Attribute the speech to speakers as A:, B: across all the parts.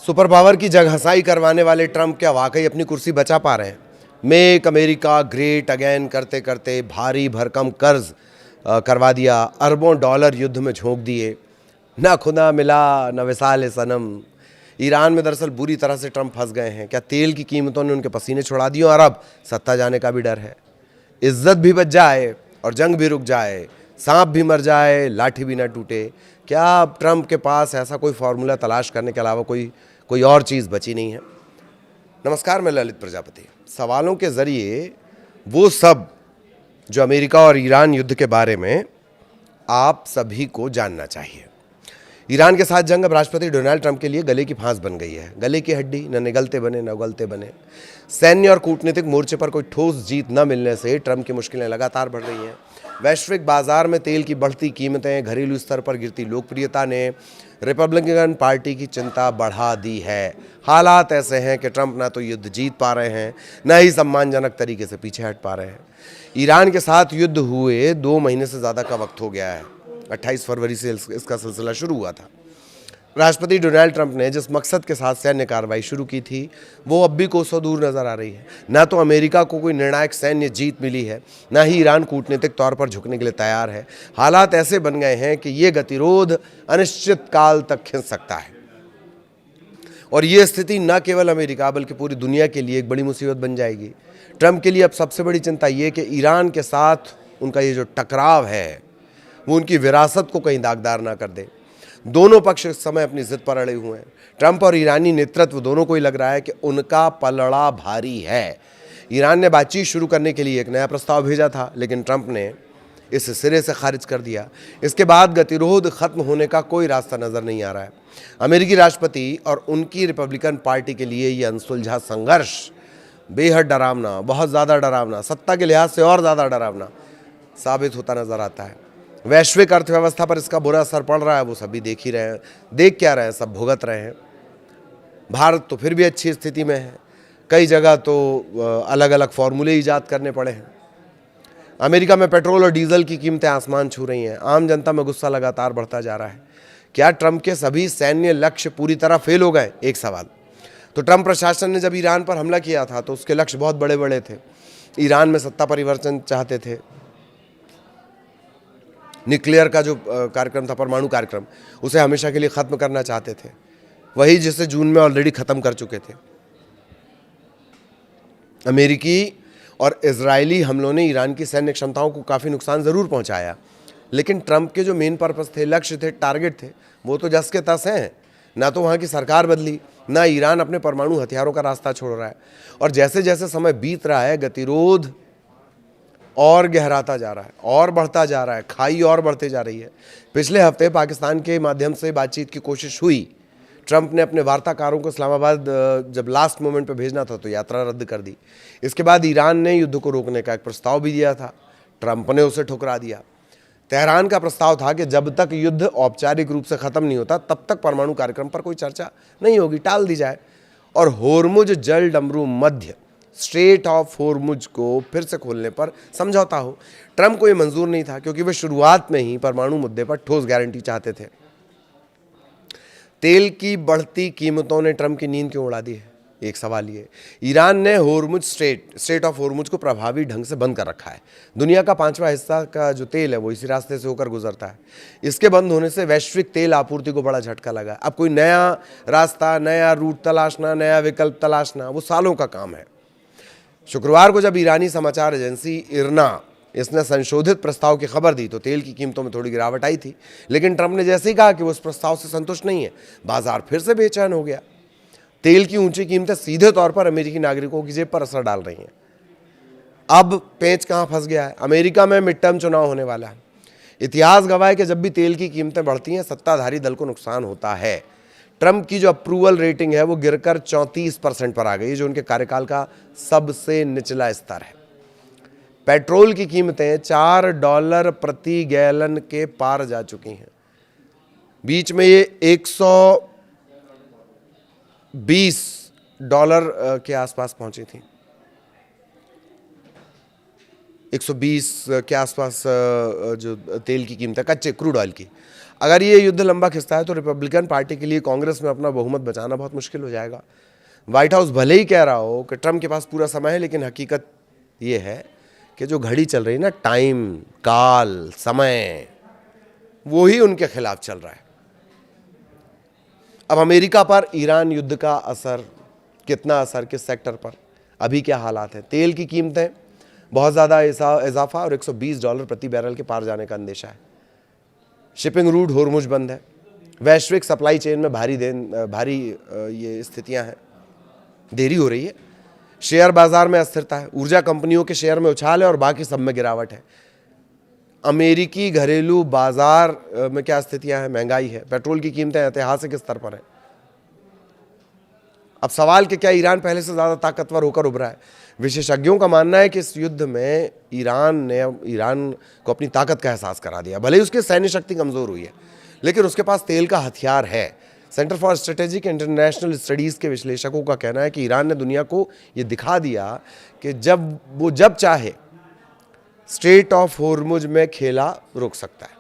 A: Super power की जग हंसाई करवाने वाले ट्रंप क्या वाकई अपनी कुर्सी बचा पा रहे हैं? मेक अमेरिका ग्रेट अगेन करते करते भारी भरकम कर्ज करवा दिया, अरबों डॉलर युद्ध में झोंक दिए, ना खुदा मिला न विसाल सनम। ईरान में दरअसल बुरी तरह से ट्रंप फंस गए हैं। क्या तेल की कीमतों ने उनके पसीने छुड़ा दिए और अब सत्ता जाने का भी डर है? इज्जत भी बच जाए और जंग भी रुक जाए, सांप भी मर जाए लाठी भी ना टूटे। क्या ट्रंप के पास ऐसा कोई फॉर्मूला तलाश करने के अलावा कोई और चीज़ बची नहीं है? नमस्कार, मैं ललित प्रजापति। सवालों के ज़रिए वो सब जो अमेरिका और ईरान युद्ध के बारे में आप सभी को जानना चाहिए। ईरान के साथ जंग अब राष्ट्रपति डोनाल्ड ट्रंप के लिए गले की फांस बन गई है। गले की हड्डी न निगलते बने न उगलते बने। सैन्य और कूटनीतिक मोर्चे पर कोई ठोस जीत न मिलने से ट्रंप की मुश्किलें लगातार बढ़ रही हैं। वैश्विक बाजार में तेल की बढ़ती कीमतें, घरेलू स्तर पर गिरती लोकप्रियता ने रिपब्लिकन पार्टी की चिंता बढ़ा दी है। हालात ऐसे हैं कि ट्रंप ना तो युद्ध जीत पा रहे हैं, न ही सम्मानजनक तरीके से पीछे हट पा रहे हैं। ईरान के साथ युद्ध हुए 2 महीने से ज़्यादा का वक्त हो गया है। 28 फरवरी से इसका सिलसिला शुरू हुआ था। राष्ट्रपति डोनाल्ड ट्रंप ने जिस मकसद के साथ सैन्य कार्रवाई शुरू की थी, वो अब भी कोसों दूर नजर आ रही है। ना तो अमेरिका को कोई निर्णायक सैन्य जीत मिली है, ना ही ईरान कूटनीतिक तौर पर झुकने के लिए तैयार है। हालात ऐसे बन गए हैं कि ये गतिरोध अनिश्चित काल तक खिंच सकता है और ये स्थिति न केवल अमेरिका बल्कि पूरी दुनिया के लिए एक बड़ी मुसीबत बन जाएगी। ट्रंप के लिए अब सबसे बड़ी चिंता ये कि ईरान के साथ उनका ये जो टकराव है वो उनकी विरासत को कहीं दागदार ना कर दे। दोनों पक्ष इस समय अपनी जिद पर अड़े हुए हैं। ट्रंप और ईरानी नेतृत्व दोनों को ही लग रहा है कि उनका पलड़ा भारी है। ईरान ने बातचीत शुरू करने के लिए एक नया प्रस्ताव भेजा था, लेकिन ट्रंप ने इसे सिरे से खारिज कर दिया। इसके बाद गतिरोध खत्म होने का कोई रास्ता नजर नहीं आ रहा है। अमेरिकी राष्ट्रपति और उनकी रिपब्लिकन पार्टी के लिए ये अनसुलझा संघर्ष बेहद डरावना, बहुत ज़्यादा डरावना, सत्ता के लिहाज से और ज़्यादा डरावना साबित होता नजर आता है। वैश्विक अर्थव्यवस्था पर इसका बुरा असर पड़ रहा है, वो सभी देख ही रहे हैं। देख क्या रहे हैं, सब भुगत रहे हैं। भारत तो फिर भी अच्छी स्थिति में है। कई जगह तो अलग अलग फॉर्मूले ईजाद करने पड़े हैं। अमेरिका में पेट्रोल और डीजल की कीमतें आसमान छू रही हैं। आम जनता में गुस्सा लगातार बढ़ता जा रहा है। क्या ट्रंप के सभी सैन्य लक्ष्य पूरी तरह फेल हो गए? एक सवाल। तो ट्रंप प्रशासन ने जब ईरान पर हमला किया था तो उसके लक्ष्य बहुत बड़े बड़े थे। ईरान में सत्ता परिवर्तन चाहते थे, न्यूक्लियर का जो कार्यक्रम था, परमाणु कार्यक्रम, उसे हमेशा के लिए ख़त्म करना चाहते थे, वही जिसे जून में ऑलरेडी ख़त्म कर चुके थे। अमेरिकी और इजरायली हमलों ने ईरान की सैन्य क्षमताओं को काफ़ी नुकसान ज़रूर पहुंचाया, लेकिन ट्रंप के जो मेन पर्पस थे, लक्ष्य थे, टारगेट थे, वो तो जस के तस हैं। ना तो वहाँ की सरकार बदली, ना ईरान अपने परमाणु हथियारों का रास्ता छोड़ रहा है। और जैसे जैसे समय बीत रहा है, गतिरोध और गहराता जा रहा है और बढ़ता जा रहा है, खाई और बढ़ते जा रही है। पिछले हफ्ते पाकिस्तान के माध्यम से बातचीत की कोशिश हुई। ट्रंप ने अपने वार्ताकारों को इस्लामाबाद जब लास्ट मोमेंट पे भेजना था तो यात्रा रद्द कर दी। इसके बाद ईरान ने युद्ध को रोकने का एक प्रस्ताव भी दिया था, ट्रंप ने उसे ठुकरा दिया। तेहरान का प्रस्ताव था कि जब तक युद्ध औपचारिक रूप से ख़त्म नहीं होता तब तक परमाणु कार्यक्रम पर कोई चर्चा नहीं होगी, टाल दी जाए। और होर्मुज जल डमरू मध्य स्ट्रेट ऑफ होर्मुज को फिर से खोलने पर समझौता हो। ट्रंप को यह मंजूर नहीं था क्योंकि वे शुरुआत में ही परमाणु मुद्दे पर ठोस गारंटी चाहते थे। तेल की बढ़ती कीमतों ने ट्रंप की नींद क्यों उड़ा दी है? एक सवाल ये। ईरान ने होर्मुज स्ट्रेट ऑफ होर्मुज को प्रभावी ढंग से बंद कर रखा है। दुनिया का 5वां हिस्सा का जो तेल है वो इसी रास्ते से होकर गुजरता है। इसके बंद होने से वैश्विक तेल आपूर्ति को बड़ा झटका लगा। अब कोई नया रास्ता, नया रूट तलाशना, नया विकल्प तलाशना, वो सालों का काम है। शुक्रवार को जब ईरानी समाचार एजेंसी इरना इसने संशोधित प्रस्ताव की खबर दी तो तेल की कीमतों में थोड़ी गिरावट आई थी, लेकिन ट्रंप ने जैसे ही कहा कि वो उस प्रस्ताव से संतुष्ट नहीं है, बाजार फिर से बेचैन हो गया। तेल की ऊंची कीमतें सीधे तौर पर अमेरिकी नागरिकों की जेब पर असर डाल रही हैं। अब पेंच कहाँ फंस गया है? अमेरिका में मिड टर्म चुनाव होने वाला है। इतिहास गवाह है कि जब भी तेल की कीमतें बढ़ती हैं, सत्ताधारी दल को नुकसान होता है। ट्रंप की जो अप्रूवल रेटिंग है वो गिरकर 34% पर आ गई, जो उनके कार्यकाल का सबसे निचला स्तर है। पेट्रोल की कीमतें $4 प्रति गैलन के पार जा चुकी हैं। बीच में ये $120 के आसपास पहुंची थी, 120 के आसपास जो तेल की कीमत है, कच्चे क्रूड ऑयल की। अगर ये युद्ध लंबा खिंचता है तो रिपब्लिकन पार्टी के लिए कांग्रेस में अपना बहुमत बचाना बहुत मुश्किल हो जाएगा। व्हाइट हाउस भले ही कह रहा हो कि ट्रंप के पास पूरा समय है, लेकिन हकीकत ये है कि जो घड़ी चल रही है ना, टाइम, काल, समय, वो ही उनके खिलाफ चल रहा है। अब अमेरिका पर ईरान युद्ध का असर, कितना असर, किस सेक्टर पर, अभी क्या हालात हैं? तेल की कीमतें बहुत ज़्यादा इजाफा और $120 प्रति बैरल के पार जाने का अंदेशा है। शिपिंग रूट होर्मुज बंद है। वैश्विक सप्लाई चेन में भारी ये स्थितियां हैं, देरी हो रही है। शेयर बाजार में अस्थिरता है, ऊर्जा कंपनियों के शेयर में उछाल है और बाकी सब में गिरावट है। अमेरिकी घरेलू बाजार में क्या स्थितियां हैं? महंगाई है, पेट्रोल की कीमतें ऐतिहासिक स्तर पर हैं। अब सवाल कि क्या ईरान पहले से ज़्यादा ताकतवर होकर उभरा है? विशेषज्ञों का मानना है कि इस युद्ध में ईरान को अपनी ताकत का एहसास करा दिया। भले ही उसकी सैन्य शक्ति कमज़ोर हुई है, लेकिन उसके पास तेल का हथियार है। Centre for strategic international studies के विश्लेषकों का कहना है कि ईरान ने दुनिया को ये दिखा दिया कि जब चाहे स्ट्रेट ऑफ होर्मुज में खेला रोक सकता है।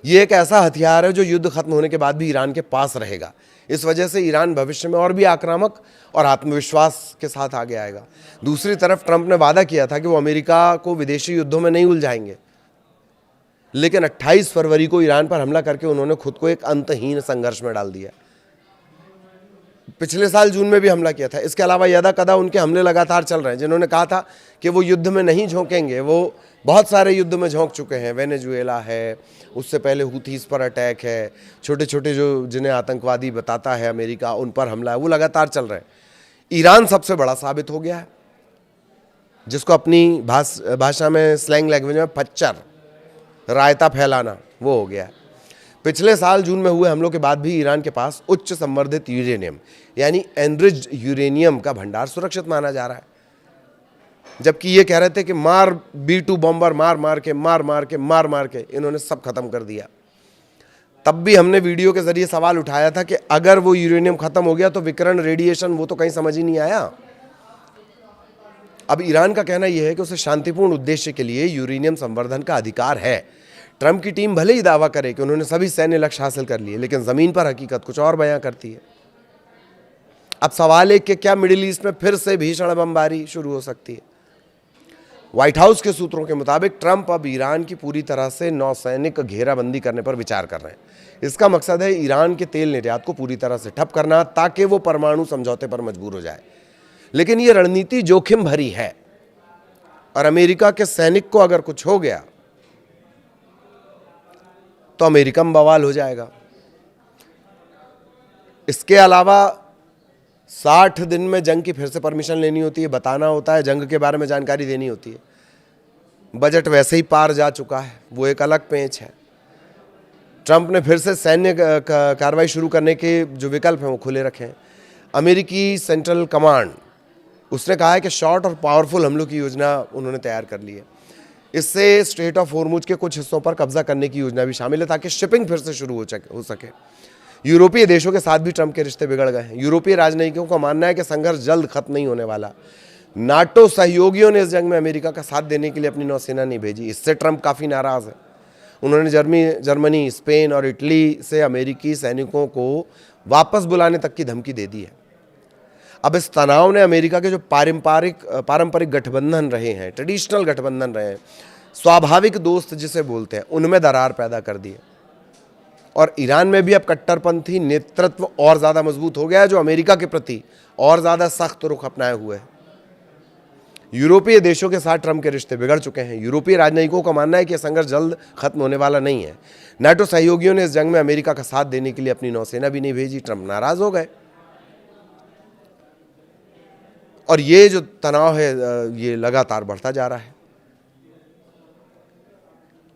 A: ये एक ऐसा हथियार है जो युद्ध खत्म होने के बाद भी ईरान के पास रहेगा। इस वजह से ईरान भविष्य में और भी आक्रामक और आत्मविश्वास के साथ आगे आएगा। दूसरी तरफ ट्रंप ने वादा किया था कि वो अमेरिका को विदेशी युद्धों में नहीं उलझाएंगे, लेकिन 28 फरवरी को ईरान पर हमला करके उन्होंने खुद को एक अंतहीन संघर्ष में डाल दिया। पिछले साल जून में भी हमला किया था। इसके अलावा यदा कदा उनके हमले लगातार चल रहे हैं। जिन्होंने कहा था कि वो युद्ध में नहीं झोंकेंगे, वो बहुत सारे युद्ध में झोंक चुके हैं। वेनेजुएला है, उससे पहले हुथीस पर अटैक है, छोटे छोटे जो जिन्हें आतंकवादी बताता है अमेरिका, उन पर हमला है, वो लगातार चल रहे हैं। ईरान सबसे बड़ा साबित हो गया है, जिसको अपनी भाषा में, स्लैंग लैंग्वेज में पच्चर, रायता फैलाना, वो हो गया है। पिछले साल जून में हुए हमलों के बाद भी ईरान के पास उच्च संवर्धित यूरेनियम यानी एनरिच्ड यूरेनियम का भंडार सुरक्षित माना जा रहा है। जबकि ये कह रहे थे कि मार B-2 बॉम्बर मार मार के इन्होंने सब खत्म कर दिया। तब भी हमने वीडियो के जरिए सवाल उठाया था कि अगर वो यूरेनियम खत्म हो गया तो विकिरण, रेडिएशन, वो तो कहीं समझ ही नहीं आया। अब ईरान का कहना यह है कि उसे शांतिपूर्ण उद्देश्य के लिए यूरेनियम संवर्धन का अधिकार है। ट्रंप की टीम भले ही दावा करे कि उन्होंने सभी सैन्य लक्ष्य हासिल कर लिए, लेकिन जमीन पर हकीकत कुछ और बयां करती है। अब सवाल है कि क्या मिडिल ईस्ट में फिर से भीषण बमबारी शुरू हो सकती है? व्हाइट हाउस के सूत्रों के मुताबिक ट्रंप अब ईरान की पूरी तरह से नौसैनिक घेराबंदी करने पर विचार कर रहे हैं। इसका मकसद है ईरान के तेल निर्यात को पूरी तरह से ठप करना, ताकि वो परमाणु समझौते पर मजबूर हो जाए। लेकिन ये रणनीति जोखिम भरी है और अमेरिका के सैनिक को अगर कुछ हो गया तो अमेरिका में बवाल हो जाएगा। इसके अलावा 60 दिन में जंग की फिर से परमिशन लेनी होती है, बताना होता है, जंग के बारे में जानकारी देनी होती है। बजट वैसे ही पार जा चुका है, वो एक अलग पेंच है। ट्रंप ने फिर से सैन्य कार्रवाई शुरू करने के जो विकल्प हैं वो खुले रखे हैं। अमेरिकी सेंट्रल कमांड, उसने कहा है कि शॉर्ट और पावरफुल हमलों की योजना उन्होंने तैयार कर ली है। इससे स्ट्रेट ऑफ होर्मुज के कुछ हिस्सों पर कब्जा करने की योजना भी शामिल है, ताकि शिपिंग फिर से शुरू हो सके। यूरोपीय देशों के साथ भी ट्रंप के रिश्ते बिगड़ गए हैं। यूरोपीय राजनयिकों का मानना है कि संघर्ष जल्द खत्म नहीं होने वाला। नाटो सहयोगियों ने इस जंग में अमेरिका का साथ देने के लिए अपनी नौसेना नहीं भेजी। इससे ट्रंप काफ़ी नाराज़ है। उन्होंने जर्मनी, स्पेन और इटली से अमेरिकी सैनिकों को वापस बुलाने तक की धमकी दे दी है। अब इस तनाव ने अमेरिका के जो पारंपरिक गठबंधन रहे हैं, ट्रेडिशनल गठबंधन रहे हैं, स्वाभाविक दोस्त जिसे बोलते हैं, उनमें दरार पैदा कर दी है। और ईरान में भी अब कट्टरपंथी नेतृत्व और ज़्यादा मजबूत हो गया है, जो अमेरिका के प्रति और ज़्यादा सख्त रुख अपनाए हुए है। यूरोपीय देशों के साथ ट्रंप के रिश्ते बिगड़ चुके हैं। यूरोपीय राजनयिकों का मानना है कि यह संघर्ष जल्द खत्म होने वाला नहीं है। नाटो सहयोगियों ने इस जंग में अमेरिका का साथ देने के लिए अपनी नौसेना भी नहीं भेजी। ट्रंप नाराज हो गए और ये जो तनाव है ये लगातार बढ़ता जा रहा है।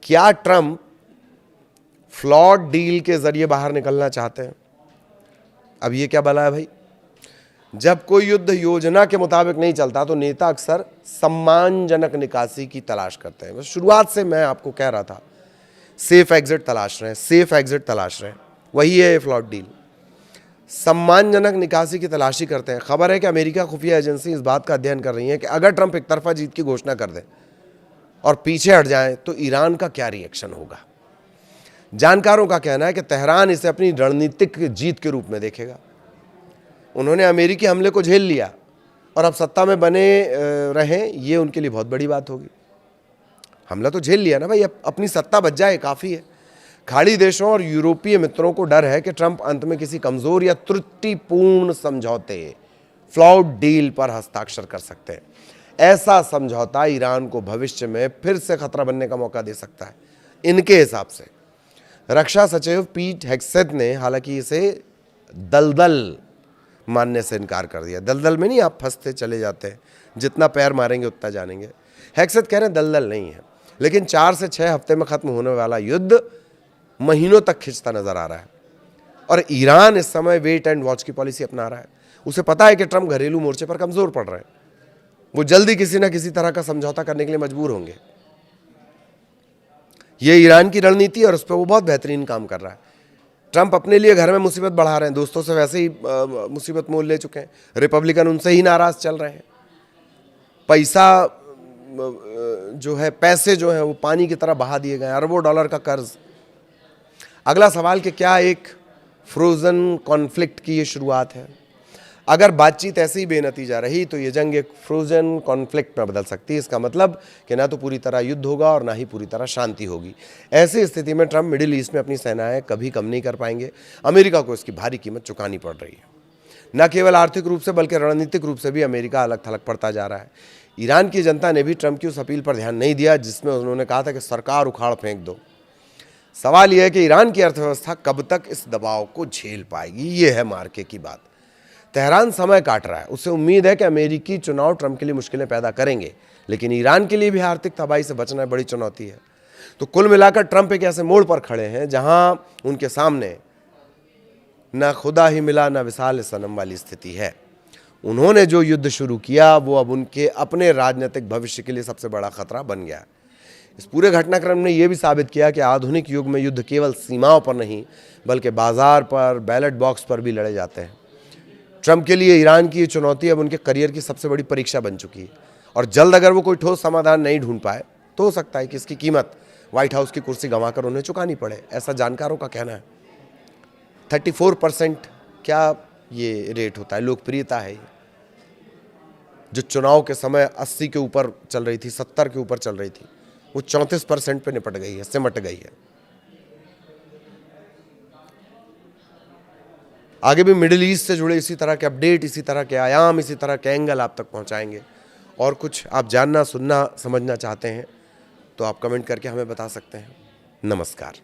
A: क्या ट्रंप फ्लॉड डील के जरिए बाहर निकलना चाहते हैं? अब ये क्या भला है भाई? जब कोई युद्ध योजना के मुताबिक नहीं चलता तो नेता अक्सर सम्मानजनक निकासी की तलाश करते हैं। बस शुरुआत से मैं आपको कह रहा था, सेफ एग्जिट तलाश रहे हैं। वही है फ्लॉड डील, सम्मानजनक निकासी की तलाशी करते हैं। खबर है कि अमेरिका खुफिया एजेंसी इस बात का अध्ययन कर रही है कि अगर ट्रंप एक तरफा जीत की घोषणा कर दे और पीछे हट जाए तो ईरान का क्या रिएक्शन होगा। जानकारों का कहना है कि तेहरान इसे अपनी रणनीतिक जीत के रूप में देखेगा। उन्होंने अमेरिकी हमले को झेल लिया और अब सत्ता में बने रहें, ये उनके लिए बहुत बड़ी बात होगी। हमला तो झेल लिया ना भाई, अब अपनी सत्ता बच जाए काफ़ी है। खाड़ी देशों और यूरोपीय मित्रों को डर है कि ट्रंप अंत में किसी कमज़ोर या त्रुटिपूर्ण समझौते, फ्लॉड डील पर हस्ताक्षर कर सकते हैं। ऐसा समझौता ईरान को भविष्य में फिर से खतरा बनने का मौका दे सकता है। इनके हिसाब से रक्षा सचिव पीट हेग्सेथ ने हालांकि इसे दलदल मानने से इनकार कर दिया। दलदल में नहीं आप फंसते चले जाते हैं, जितना पैर मारेंगे उतना जानेंगे। हेग्सेथ कह रहे हैं दलदल नहीं है, लेकिन 4 से 6 हफ्ते में खत्म होने वाला युद्ध महीनों तक खिंचता नजर आ रहा है और ईरान इस समय वेट एंड वॉच की पॉलिसी अपना रहा है। उसे पता है कि ट्रंप घरेलू मोर्चे पर कमजोर पड़ रहे हैं, वो जल्दी किसी ना किसी तरह का समझौता करने के लिए मजबूर होंगे। ये ईरान की रणनीति और उस पर वो बहुत बेहतरीन काम कर रहा है। ट्रंप अपने लिए घर में मुसीबत बढ़ा रहे हैं, दोस्तों से वैसे ही मुसीबत मोल ले चुके हैं, रिपब्लिकन उनसे ही नाराज चल रहे हैं। पैसा जो है, पैसे जो है वो पानी की तरह बहा दिए गए, अरबों डॉलर का कर्ज। अगला सवाल कि क्या एक फ्रोजन कॉन्फ्लिक्ट की ये शुरुआत है? अगर बातचीत ऐसे ही बेनतीजा रही तो ये जंग एक फ्रोजन कॉन्फ्लिक्ट में बदल सकती है। इसका मतलब कि ना तो पूरी तरह युद्ध होगा और ना ही पूरी तरह शांति होगी। ऐसी स्थिति में ट्रंप मिडिल ईस्ट में अपनी सेनाएं कभी कम नहीं कर पाएंगे। अमेरिका को इसकी भारी कीमत चुकानी पड़ रही है। न केवल आर्थिक रूप से बल्कि रणनीतिक रूप से भी अमेरिका अलग थलग पड़ता जा रहा है। ईरान की जनता ने भी ट्रंप की उस अपील पर ध्यान नहीं दिया जिसमें उन्होंने कहा था कि सरकार उखाड़ फेंक दो। सवाल यह है कि ईरान की अर्थव्यवस्था कब तक इस दबाव को झेल पाएगी, ये है मार्के की बात। तेहरान समय काट रहा है, उससे उम्मीद है कि अमेरिकी चुनाव ट्रंप के लिए मुश्किलें पैदा करेंगे, लेकिन ईरान के लिए भी आर्थिक तबाही से बचना बड़ी चुनौती है। तो कुल मिलाकर ट्रंप एक ऐसे मोड़ पर खड़े हैं जहां उनके सामने न खुदा ही मिला न विसाल सनम वाली स्थिति है। उन्होंने जो युद्ध शुरू किया वो अब उनके अपने राजनीतिक भविष्य के लिए सबसे बड़ा खतरा बन गया। इस पूरे घटनाक्रम ने यह भी साबित किया कि आधुनिक युग में युद्ध केवल सीमाओं पर नहीं बल्कि बाजार पर, बैलेट बॉक्स पर भी लड़े जाते हैं। ट्रंप के लिए ईरान की ये चुनौती अब उनके करियर की सबसे बड़ी परीक्षा बन चुकी है और जल्द अगर वो कोई ठोस समाधान नहीं ढूंढ पाए तो हो सकता है कि इसकी कीमत व्हाइट हाउस की कुर्सी गंवाकर उन्हें चुकानी पड़े, ऐसा जानकारों का कहना है। 34% क्या ये रेट होता है, लोकप्रियता है जो चुनाव के समय 80 के ऊपर चल रही थी, 70 के ऊपर चल रही थी, वो 34% पे निपट गई है, सिमट गई है। आगे भी मिडिल ईस्ट से जुड़े इसी तरह के अपडेट, इसी तरह के आयाम, इसी तरह के एंगल आप तक पहुंचाएंगे। और कुछ आप जानना, सुनना, समझना चाहते हैं तो आप कमेंट करके हमें बता सकते हैं। नमस्कार।